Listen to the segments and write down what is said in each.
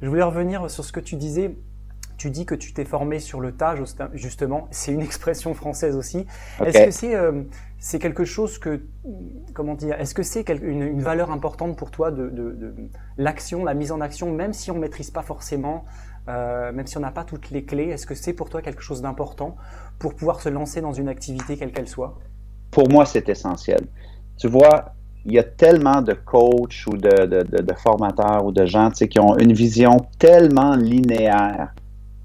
Je voulais revenir sur ce que tu disais. Tu dis que tu t'es formé sur le tas, justement. C'est une expression française aussi. Est-ce que OK. c'est quelque chose que, comment dire, est-ce que c'est une valeur importante pour toi de l'action, la mise en action, même si on ne maîtrise pas forcément, même si on n'a pas toutes les clés, est-ce que c'est pour toi quelque chose d'important pour pouvoir se lancer dans une activité quelle qu'elle soit? Pour moi, c'est essentiel. Tu vois, il y a tellement de coachs ou de formateurs ou de gens, tu sais, qui ont une vision tellement linéaire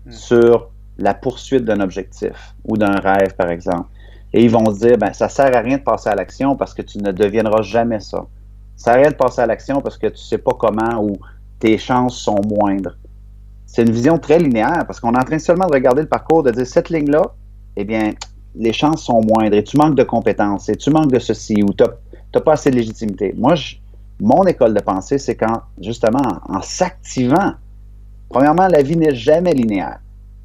Hmm. sur la poursuite d'un objectif ou d'un rêve, par exemple. Et ils vont se dire, ben, ça sert à rien de passer à l'action parce que tu ne deviendras jamais ça. Ça sert à rien de passer à l'action parce que tu sais pas comment ou tes chances sont moindres. C'est une vision très linéaire parce qu'on est en train seulement de regarder le parcours, de dire cette ligne-là, eh bien, les chances sont moindres et tu manques de compétences et tu manques de ceci ou tu n'as pas assez de légitimité. Moi, mon école de pensée, c'est quand, justement, en s'activant, premièrement, la vie n'est jamais linéaire.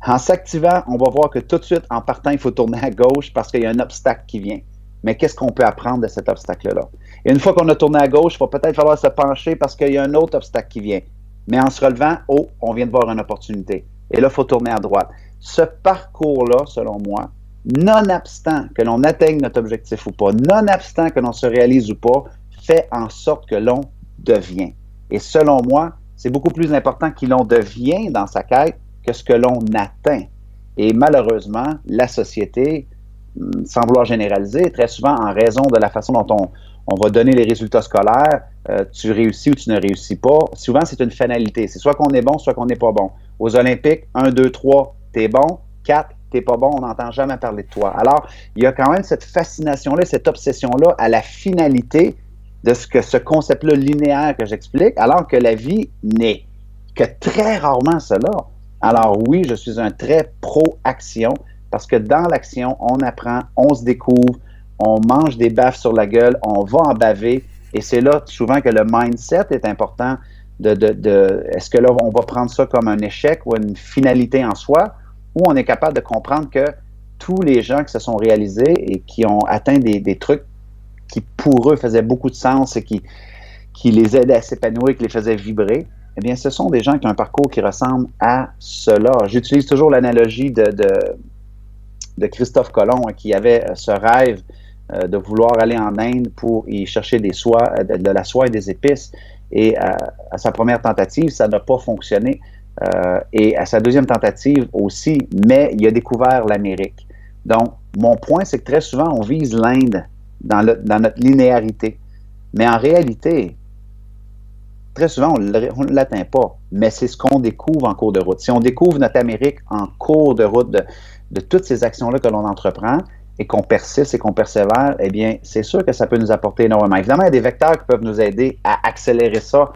En s'activant, on va voir que tout de suite, en partant, il faut tourner à gauche parce qu'il y a un obstacle qui vient. Mais qu'est-ce qu'on peut apprendre de cet obstacle-là? Et une fois qu'on a tourné à gauche, il va peut-être falloir se pencher parce qu'il y a un autre obstacle qui vient. Mais en se relevant, oh, on vient de voir une opportunité. Et là, il faut tourner à droite. Ce parcours-là, selon moi, nonobstant que l'on atteigne notre objectif ou pas, nonobstant que l'on se réalise ou pas, fait en sorte que l'on devient. Et selon moi, c'est beaucoup plus important qu'il l'on devient dans sa quête que ce que l'on atteint. Et malheureusement, la société, sans vouloir généraliser, très souvent en raison de la façon dont on va donner les résultats scolaires, tu réussis ou tu ne réussis pas. Souvent, c'est une finalité. C'est soit qu'on est bon, soit qu'on n'est pas bon. Aux Olympiques, 1, 2, 3, t'es bon. 4, t'es pas bon, on n'entend jamais parler de toi. Alors, il y a quand même cette fascination-là, cette obsession-là à la finalité de ce concept-là linéaire que j'explique, alors que la vie n'est que très rarement cela. Alors oui, je suis un très pro-action parce que dans l'action, on apprend, on se découvre, on mange des baffes sur la gueule, on va en baver et c'est là souvent que le mindset est important est-ce que là, on va prendre ça comme un échec ou une finalité en soi ou on est capable de comprendre que tous les gens qui se sont réalisés et qui ont atteint des trucs qui pour eux faisaient beaucoup de sens et qui les aidaient à s'épanouir, qui les faisaient vibrer, eh bien, ce sont des gens qui ont un parcours qui ressemble à cela. J'utilise toujours l'analogie de Christophe Colomb, hein, qui avait ce rêve de vouloir aller en Inde pour y chercher de la soie et des épices. Et à sa première tentative, ça n'a pas fonctionné. Et à sa deuxième tentative aussi, mais il a découvert l'Amérique. Donc, mon point, c'est que très souvent, on vise l'Inde dans notre linéarité. Mais en réalité, très souvent, on ne l'atteint pas. Mais c'est ce qu'on découvre en cours de route. Si on découvre notre Amérique en cours de route de toutes ces actions-là que l'on entreprend et qu'on persiste et qu'on persévère, eh bien, c'est sûr que ça peut nous apporter énormément. Évidemment, il y a des vecteurs qui peuvent nous aider à accélérer ça,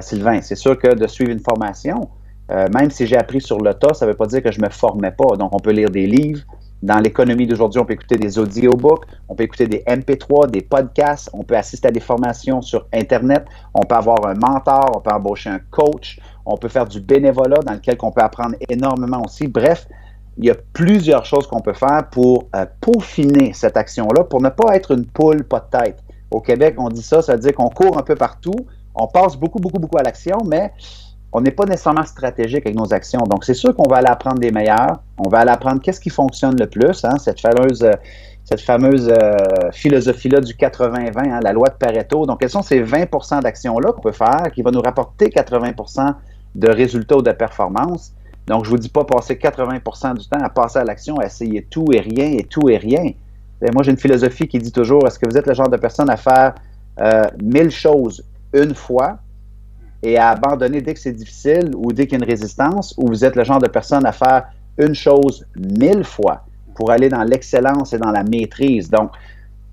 Sylvain. C'est sûr que de suivre une formation, même si j'ai appris sur le tas, ça ne veut pas dire que je ne me formais pas. Donc, on peut lire des livres. Dans l'économie d'aujourd'hui, on peut écouter des audiobooks, on peut écouter des MP3, des podcasts, on peut assister à des formations sur Internet, on peut avoir un mentor, on peut embaucher un coach, on peut faire du bénévolat dans lequel on peut apprendre énormément aussi. Bref, il y a plusieurs choses qu'on peut faire pour peaufiner cette action-là, pour ne pas être une poule pas de tête. Au Québec, on dit ça, ça veut dire qu'on court un peu partout, on passe beaucoup à l'action, mais on n'est pas nécessairement stratégique avec nos actions. Donc, c'est sûr qu'on va aller apprendre des meilleurs. On va aller apprendre qu'est-ce qui fonctionne le plus, hein, cette fameuse philosophie-là du 80-20, hein, la loi de Pareto. Donc, quels sont ces 20% d'actions-là qu'on peut faire qui vont nous rapporter 80% de résultats ou de performance? Donc, je ne vous dis pas passer 80% du temps à passer à l'action, à essayer tout et rien et tout et rien. Et moi, j'ai une philosophie qui dit toujours, est-ce que vous êtes le genre de personne à faire 1000 choses une fois et à abandonner dès que c'est difficile ou dès qu'il y a une résistance, ou vous êtes le genre de personne à faire une chose 1000 fois pour aller dans l'excellence et dans la maîtrise. Donc,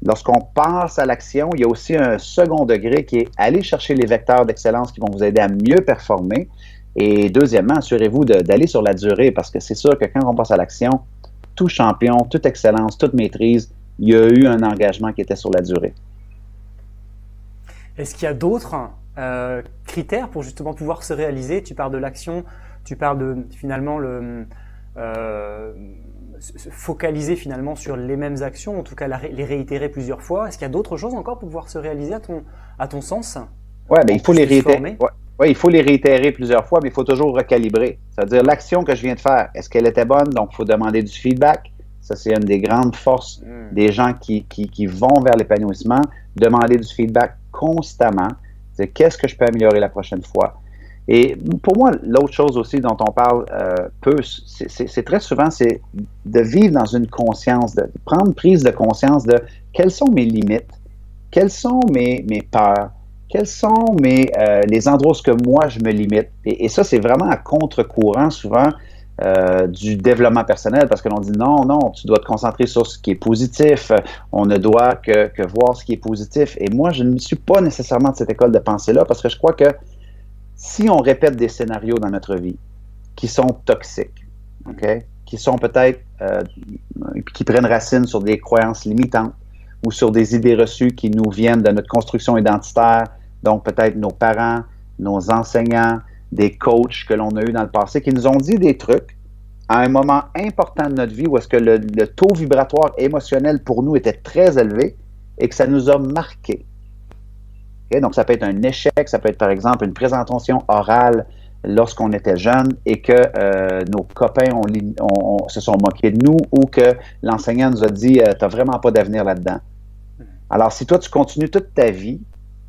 lorsqu'on passe à l'action, il y a aussi un second degré qui est aller chercher les vecteurs d'excellence qui vont vous aider à mieux performer. Et deuxièmement, assurez-vous d'aller sur la durée parce que c'est sûr que quand on passe à l'action, tout champion, toute excellence, toute maîtrise, il y a eu un engagement qui était sur la durée. Est-ce qu'il y a d'autres critères pour justement pouvoir se réaliser? Tu parles de l'action, tu parles de finalement se focaliser finalement sur les mêmes actions, en tout cas les réitérer plusieurs fois. Est-ce qu'il y a d'autres choses encore pour pouvoir se réaliser à ton sens, Ouais, ben en il faut plus les de se réitérer. former? Ouais. Oui, il faut les réitérer plusieurs fois, mais il faut toujours recalibrer. C'est-à-dire, l'action que je viens de faire, est-ce qu'elle était bonne? Donc, il faut demander du feedback. Ça, c'est une des grandes forces des gens qui vont vers l'épanouissement. Demander du feedback constamment. C'est qu'est-ce que je peux améliorer la prochaine fois? Et pour moi, l'autre chose aussi dont on parle peu, c'est très souvent, c'est de vivre dans une conscience, de prendre prise de conscience de quelles sont mes limites, quelles sont mes peurs, quels sont les endroits où moi je me limite. Et ça, c'est vraiment à contre-courant souvent du développement personnel parce que l'on dit non, tu dois te concentrer sur ce qui est positif, on ne doit que voir ce qui est positif. Et moi, je ne suis pas nécessairement de cette école de pensée-là parce que je crois que si on répète des scénarios dans notre vie qui sont toxiques, okay, qui sont peut-être, qui prennent racine sur des croyances limitantes ou sur des idées reçues qui nous viennent de notre construction identitaire, donc peut-être nos parents, nos enseignants, des coachs que l'on a eus dans le passé, qui nous ont dit des trucs à un moment important de notre vie où est-ce que le taux vibratoire émotionnel pour nous était très élevé et que ça nous a marqué. Okay? Donc, ça peut être un échec, ça peut être, par exemple, une présentation orale lorsqu'on était jeune et que nos copains se sont moqués de nous ou que l'enseignant nous a dit « t'as vraiment pas d'avenir là-dedans ». Alors, si toi, tu continues toute ta vie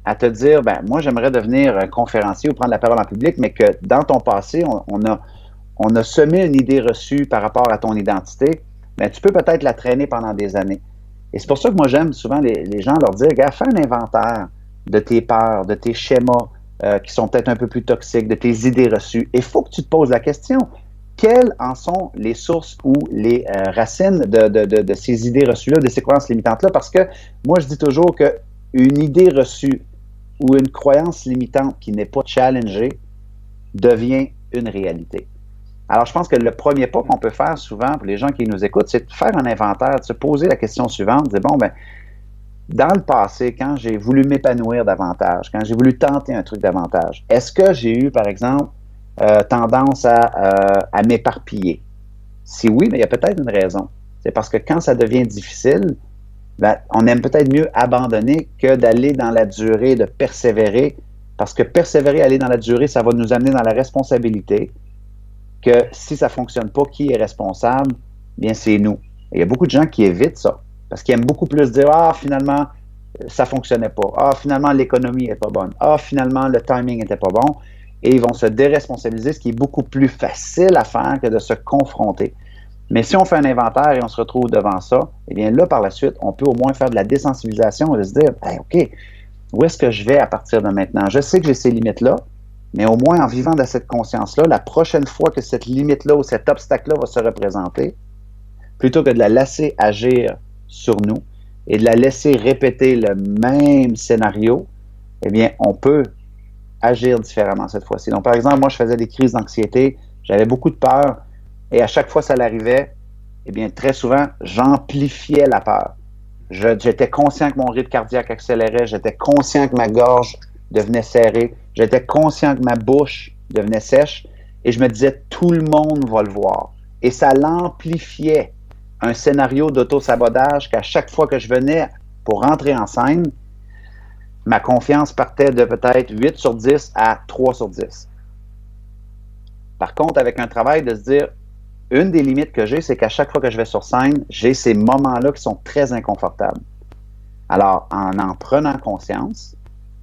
à te dire « ben moi, j'aimerais devenir conférencier ou prendre la parole en public », mais que dans ton passé, on a semé une idée reçue par rapport à ton identité, ben, tu peux peut-être la traîner pendant des années. Et c'est pour ça que moi, j'aime souvent les gens leur dire « Regarde, fais un inventaire de tes peurs, de tes schémas qui sont peut-être un peu plus toxiques, de tes idées reçues. Et il faut que tu te poses la question, quelles en sont les sources ou les racines de ces idées reçues-là, de ces croyances limitantes-là? Parce que moi, je dis toujours qu'une idée reçue ou une croyance limitante qui n'est pas challengée devient une réalité. Alors, je pense que le premier pas qu'on peut faire souvent pour les gens qui nous écoutent, c'est de faire un inventaire, de se poser la question suivante, de dire, bon, ben, dans le passé, quand j'ai voulu m'épanouir davantage, quand j'ai voulu tenter un truc davantage, est-ce que j'ai eu, par exemple, tendance à m'éparpiller? Si oui, mais il y a peut-être une raison. C'est parce que quand ça devient difficile, ben, on aime peut-être mieux abandonner que d'aller dans la durée, de persévérer, parce que persévérer, aller dans la durée, ça va nous amener dans la responsabilité que si ça ne fonctionne pas, qui est responsable? Bien, c'est nous. Et il y a beaucoup de gens qui évitent ça. Parce qu'ils aiment beaucoup plus dire « Ah, finalement, ça ne fonctionnait pas. Ah, finalement, l'économie n'est pas bonne. Ah, finalement, le timing n'était pas bon. » Et ils vont se déresponsabiliser, ce qui est beaucoup plus facile à faire que de se confronter. Mais si on fait un inventaire et on se retrouve devant ça, eh bien là, par la suite, on peut au moins faire de la désensibilisation et de se dire hey, « OK, où est-ce que je vais à partir de maintenant? Je sais que j'ai ces limites-là, mais au moins en vivant de cette conscience-là, la prochaine fois que cette limite-là ou cet obstacle-là va se représenter, plutôt que de la laisser agir sur nous et de la laisser répéter le même scénario, eh bien, on peut agir différemment cette fois-ci. Donc, par exemple, moi, je faisais des crises d'anxiété, j'avais beaucoup de peur, et à chaque fois que ça l'arrivait, eh bien, très souvent, j'amplifiais la peur. J'étais conscient que mon rythme cardiaque accélérait, j'étais conscient que ma gorge devenait serrée, j'étais conscient que ma bouche devenait sèche, et je me disais, tout le monde va le voir. Et ça l'amplifiait. Un scénario d'auto-sabotage qu'à chaque fois que je venais pour rentrer en scène, ma confiance partait de peut-être 8 sur 10 à 3 sur 10. Par contre, avec un travail de se dire, une des limites que j'ai, c'est qu'à chaque fois que je vais sur scène, j'ai ces moments-là qui sont très inconfortables. Alors, en prenant conscience,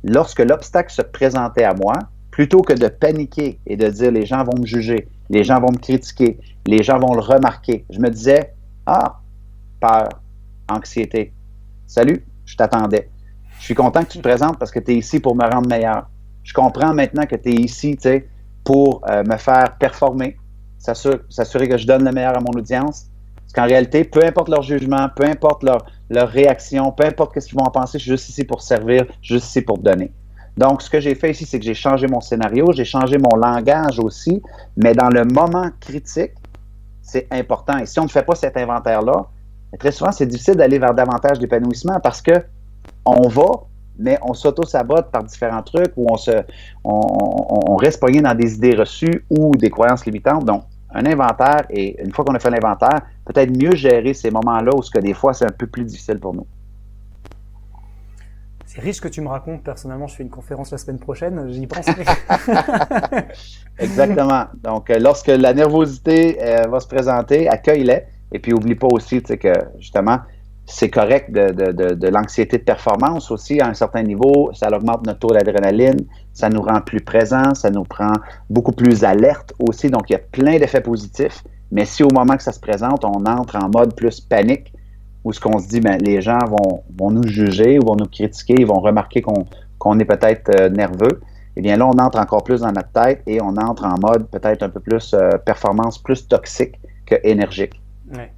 lorsque l'obstacle se présentait à moi, plutôt que de paniquer et de dire les gens vont me juger, les gens vont me critiquer, les gens vont le remarquer, je me disais, ah, peur, anxiété. Salut, je t'attendais. Je suis content que tu te présentes parce que tu es ici pour me rendre meilleur. Je comprends maintenant que tu es ici, tu sais, pour me faire performer, s'assurer que je donne le meilleur à mon audience. Parce qu'en réalité, peu importe leur jugement, peu importe leur réaction, peu importe ce qu'ils vont en penser, je suis juste ici pour servir, juste ici pour donner. Donc, ce que j'ai fait ici, c'est que j'ai changé mon scénario, j'ai changé mon langage aussi, mais dans le moment critique, c'est important. Et si on ne fait pas cet inventaire-là, très souvent, c'est difficile d'aller vers davantage d'épanouissement parce que on va, mais on s'auto-sabote par différents trucs ou on reste pogné dans des idées reçues ou des croyances limitantes. Donc, un inventaire, et une fois qu'on a fait l'inventaire, peut-être mieux gérer ces moments-là où ce que des fois, c'est un peu plus difficile pour nous. C'est riche que tu me racontes. Personnellement, je fais une conférence la semaine prochaine, j'y pense. Exactement. Donc, lorsque la nervosité va se présenter, accueille-les. Et puis, oublie pas aussi que, justement, c'est correct de l'anxiété de performance aussi à un certain niveau. Ça augmente notre taux d'adrénaline, ça nous rend plus présents, ça nous rend beaucoup plus alerte aussi. Donc, il y a plein d'effets positifs. Mais si au moment que ça se présente, on entre en mode plus panique, où ce qu'on se dit, ben, les gens vont nous juger ou vont nous critiquer, ils vont remarquer qu'on est peut-être nerveux, eh bien là, on entre encore plus dans notre tête et on entre en mode peut-être un peu plus performance, plus toxique que énergique. Ouais.